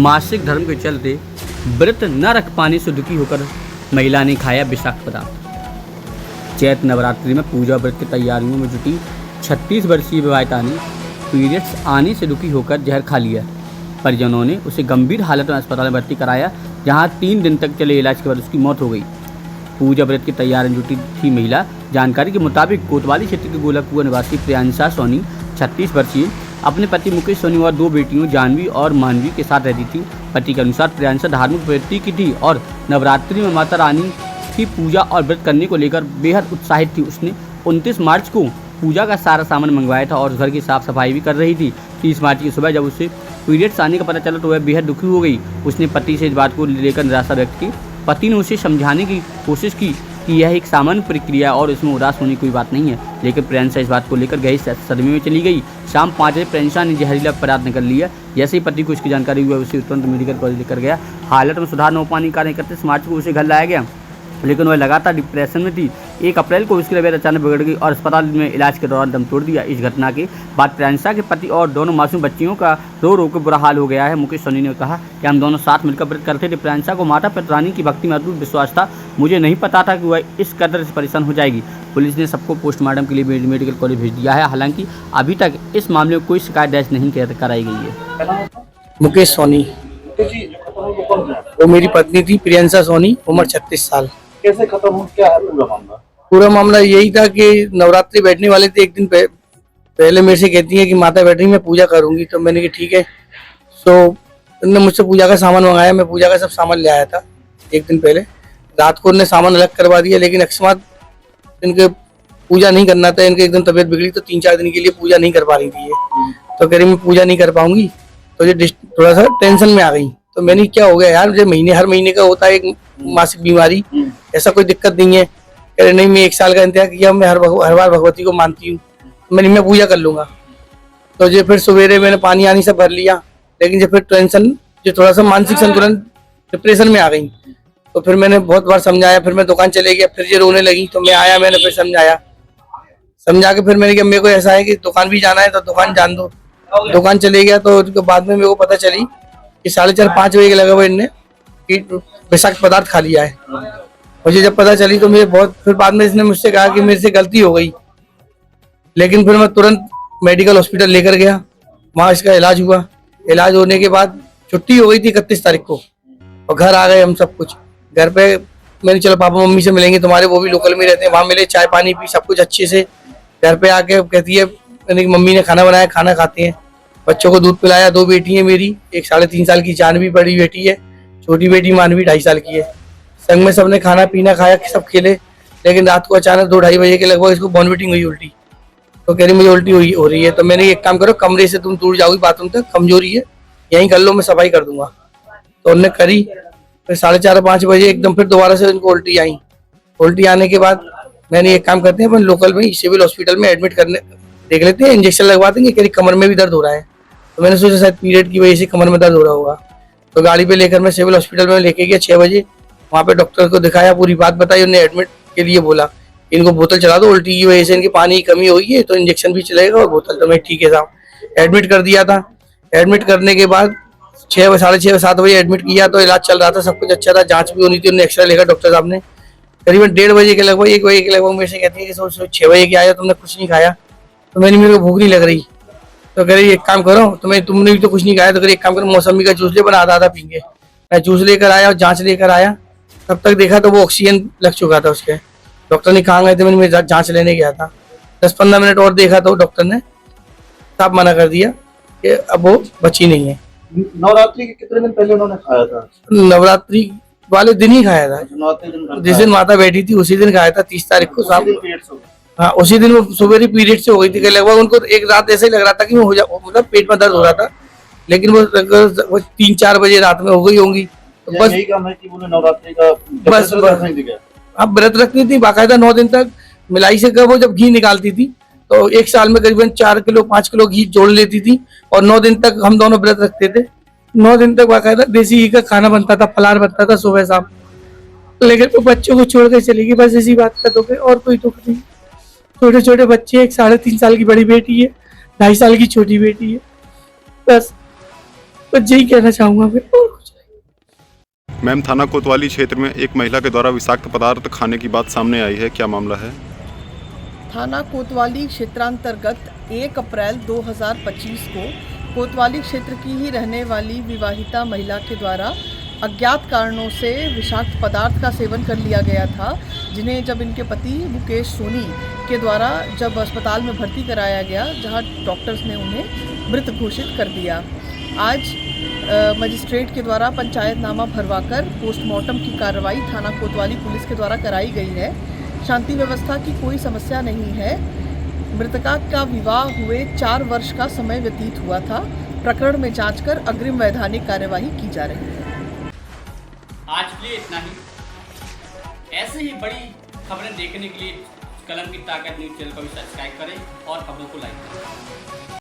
मासिक धर्म के चलते व्रत न रख पाने से दुखी होकर महिला ने खाया विषाक्त पदार्थ। चैत्र नवरात्रि में पूजा व्रत की तैयारियों में जुटी 36 वर्षीय विवाहिता ने पीरियड्स आने से दुखी होकर जहर खा लिया। परिजनों ने उसे गंभीर हालत में अस्पताल में भर्ती कराया, जहां 3 दिन तक चले इलाज के बाद उसकी मौत हो गई। पूजा व्रत की तैयारी में जुटी थी महिला। जानकारी के मुताबिक कोतवाली क्षेत्र के गोलककुआ निवासी प्रियांशा सोनी 36 वर्षीय अपने पति मुकेश सोनी और 2 बेटियों जानवी और मानवी के साथ रहती थी। पति के अनुसार प्रियांशा धार्मिक प्रवृत्ति की थी और नवरात्रि में माता रानी की पूजा और व्रत करने को लेकर बेहद उत्साहित थी। उसने 29 मार्च को पूजा का सारा सामान मंगवाया था और घर की साफ सफाई भी कर रही थी। 30 मार्च की सुबह जब उसे पीरियड्स आने का पता चला तो वह बेहद दुखी हो गई। उसने पति से इस बात को लेकर निराशा व्यक्त की। पति ने उसे समझाने की कोशिश की कि यह एक सामान्य प्रक्रिया और इसमें उदास होने की कोई बात नहीं है, लेकिन प्रियांशा इस बात को लेकर गहरी सदमे में चली गई। शाम 5 बजे प्रियांशा ने जहरीला पदार्थ निकल लिया। जैसे ही पति को इसकी जानकारी हुई, उसे तुरंत मेडिकल कॉलेज लेकर गया। हालत में सुधार न हो पाने के कारण 31 मार्च को उसे घर लाया गया, लेकिन वह लगातार डिप्रेशन में थी। 1 अप्रैल को उसकी तबीयत अचानक बिगड़ गई और अस्पताल में इलाज के दौरान दम तोड़ दिया। इस घटना के बाद प्रियांशा के पति और दोनों मासूम बच्चियों का रो रो के बुरा हाल हो गया है। मुकेश सोनी ने कहा कि हम दोनों साथ मिलकर व्रत करते थे। प्रियांशा को माता पिता रानी की भक्ति में अटूट विश्वास था। मुझे नहीं पता था कि वह इस कदर से परेशान हो जाएगी। पुलिस ने सबको पोस्टमार्टम के लिए मेडिकल कॉलेज भेज दिया है। हालांकि अभी तक इस मामले में कोई शिकायत दर्ज नहीं कराई गई है। मुकेश सोनी वो मेरी पत्नी थी, प्रियांशा सोनी, उम्र 36 साल। कैसे खत्म हो, क्या है पूरा मामला? पूरा मामला यही था कि नवरात्रि बैठने वाले थे। एक दिन पहले मेरे से कहती है कि माता बैठ रही, मैं पूजा करूंगी। तो मैंने कहा ठीक है। सो उन्होंने मुझसे पूजा का सामान मंगाया। मैं पूजा का सब सामान ले आया था एक दिन पहले। रात को उन्होंने सामान अलग करवा दिया, लेकिन अकस्मात इनके पूजा नहीं करना था। इनके एकदम तबीयत बिगड़ी तो 3-4 दिन के लिए पूजा नहीं कर पा रही थी ये। तो कह रही मैं पूजा नहीं कर पाऊंगी। तो ये थोड़ा सा टेंशन में आ गई। तो मैंने क्या हो गया यार, मुझे हर महीने का होता है एक मासिक बीमारी, ऐसा कोई दिक्कत नहीं है। कह रहे नहीं, मैं 1 साल का इंतजार किया, मैं हर बार भगवती को मानती हूँ, मैं पूजा कर लूंगा। तो जो फिर सवेरे मैंने पानी आनी सब भर लिया, लेकिन जो फिर टेंशन, जो थोड़ा सा मानसिक संतुलन, डिप्रेशन में आ गई। तो फिर मैंने बहुत बार समझाया, फिर मैं दुकान चले गया, फिर ये रोने लगी। तो मैं आया, मैंने फिर समझा के फिर मैंने कहा मेरे को ऐसा है कि दुकान भी जाना है तो दुकान जान दो। दुकान चले गया। तो उसके बाद में मेरे को पता चली कि 4:30-5 बजे के लगभग इनने विषाक्त पदार्थ खा लिया है। मुझे जब पता चली तो मुझे बहुत, फिर बाद में इसने मुझसे कहा कि मेरे से गलती हो गई। लेकिन फिर मैं तुरंत मेडिकल हॉस्पिटल लेकर गया, वहाँ इसका इलाज हुआ। इलाज होने के बाद छुट्टी हो गई थी 31 तारीख को, और घर आ गए हम सब कुछ। घर पे मैंने चलो पापा मम्मी से मिलेंगे तुम्हारे, वो भी लोकल में रहते हैं, वहाँ मिले, चाय पानी पी, सब कुछ अच्छे से। घर पे आके कहती है मैंने मम्मी ने खाना बनाया, खाना खाते हैं। बच्चों को दूध पिलाया। 2 बेटी है मेरी, एक 3.5 साल की जानवी बड़ी बेटी है, छोटी बेटी मानवी 2.5 साल की है। संग में सबने खाना पीना खाया, सब खेले। लेकिन रात को अचानक 2-2:30 बजे के लगभग इसको वॉमिटिंग हुई, उल्टी। तो कह रही मुझे उल्टी हो रही है। तो मैंने एक काम करो, कमरे से तुम दूर जाओगी बाथरूम तक, कमजोरी है, यहीं कर लो, मैं सफाई कर दूंगा। तो उन्होंने करी। फिर 4:30-5 बजे एकदम फिर दोबारा से इनको उल्टी आई। उल्टी आने के बाद मैंने एक काम करते हैं, अपन लोकल में सिविल हॉस्पिटल में एडमिट करने देख लेते हैं, इंजेक्शन लगवा देंगे। कह रही कमर में भी दर्द हो रहा है। तो मैंने सोचा शायद पीरियड की वजह से कमर में दर्द हो रहा होगा। तो गाड़ी पे लेकर मैं सिविल हॉस्पिटल में लेके गया 6 बजे। वहाँ पे डॉक्टर को दिखाया, पूरी बात बताई। उन्होंने एडमिट के लिए बोला, इनको बोतल चला दो, उल्टी की वजह से इनकी पानी की कमी हुई है, तो इंजेक्शन भी चलेगा और बोतल। तो मैं ठीक है साहब, एडमिट कर दिया था। एडमिट करने के बाद 6, 6:30-7 बजे एडमिट किया। तो इलाज चल रहा था, सब कुछ अच्छा था, जाँच भी होनी थी। उन्होंने एक्सरे लेकर डॉक्टर साहब ने करीबन 1:30 बजे के लगभग, 1 बजे के लगभग मेरे से कहती है कि 6 बजे के आया, तुमने कुछ नहीं खाया। तो मेरे को भूख नहीं लग रही। तो कह रही एक काम करो, तुमने भी तो कुछ नहीं खाया, तो कह रही एक काम करो, मौसमी का जूस ले, बना आधा पीएंगे। मैं जूस लेकर आया और जांच लेकर आया। तब तक देखा तो वो ऑक्सीजन लग चुका था उसके। डॉक्टर ने कहाँ गए थे, मैं जांच लेने गया था। 10-15 मिनट और देखा तो डॉक्टर ने साफ मना कर दिया कि अब वो बची नहीं है। नवरात्रि के कितने दिन पहले उन्होंने खाया था? नवरात्रि वाले दिन ही खाया था, जिस दिन माता बैठी थी उसी दिन खाया था, 30 तारीख को शाम। हाँ, उसी दिन वो सुबह पीरियड से हो गई थी। लगभग उनको एक रात ऐसे ही लग रहा था कि वो मतलब पेट में दर्द हो रहा था, लेकिन वो 3-4 बजे रात में हो गई होंगी। तो बस यही काम है कि नवरात्रि का बस अब व्रत रखती थी बाकायदा 9 दिन तक। मिलाई से वो जब घी निकालती थी तो 1 साल में करीबन 4 किलो 5 किलो घी जोड़ लेती थी, और 9 दिन तक हम दोनों व्रत रखते थे। 9 दिन तक बाकायदा देसी घी का खाना बनता था, फलार बनता था सुबह शाम। लेकिन तो बच्चों को छोड़ के चली गई, बस इसी बात का दुख है और कोई दुख नहीं। छोटे छोटे बच्चे, एक 3.5 साल की बड़ी बेटी है, 2.5 साल की छोटी बेटी है, बस बस यही कहना चाहूँगा मैं, और कुछ नहीं। मैम, थाना कोतवाली क्षेत्र में एक महिला के द्वारा विषाक्त पदार्थ खाने की बात सामने आई है, क्या मामला है? थाना कोतवाली क्षेत्रांतर्गत 1 अप्रैल 2025 को कोतवाली क्षेत्र की ही रहने वाली विवाहिता महिला के द्वारा अज्ञात कारणों से विषाक्त पदार्थ का सेवन कर लिया गया था, जिन्हें जब इनके पति मुकेश सोनी के द्वारा जब अस्पताल में भर्ती कराया गया, जहां डॉक्टर्स ने उन्हें मृत घोषित कर दिया। आज मजिस्ट्रेट के द्वारा पंचायतनामा भरवाकर पोस्टमार्टम की कार्रवाई थाना कोतवाली पुलिस के द्वारा कराई गई है। शांति व्यवस्था की कोई समस्या नहीं है। मृतका का विवाह हुए 4 वर्ष का समय व्यतीत हुआ था। प्रकरण में जांच कर अग्रिम वैधानिक कार्यवाही की जा रही है। आज के लिए इतना ही। ऐसे ही बड़ी खबरें देखने के लिए कलम की ताकत न्यूज़ चैनल को भी सब्सक्राइब करें और खबरों को लाइक करें।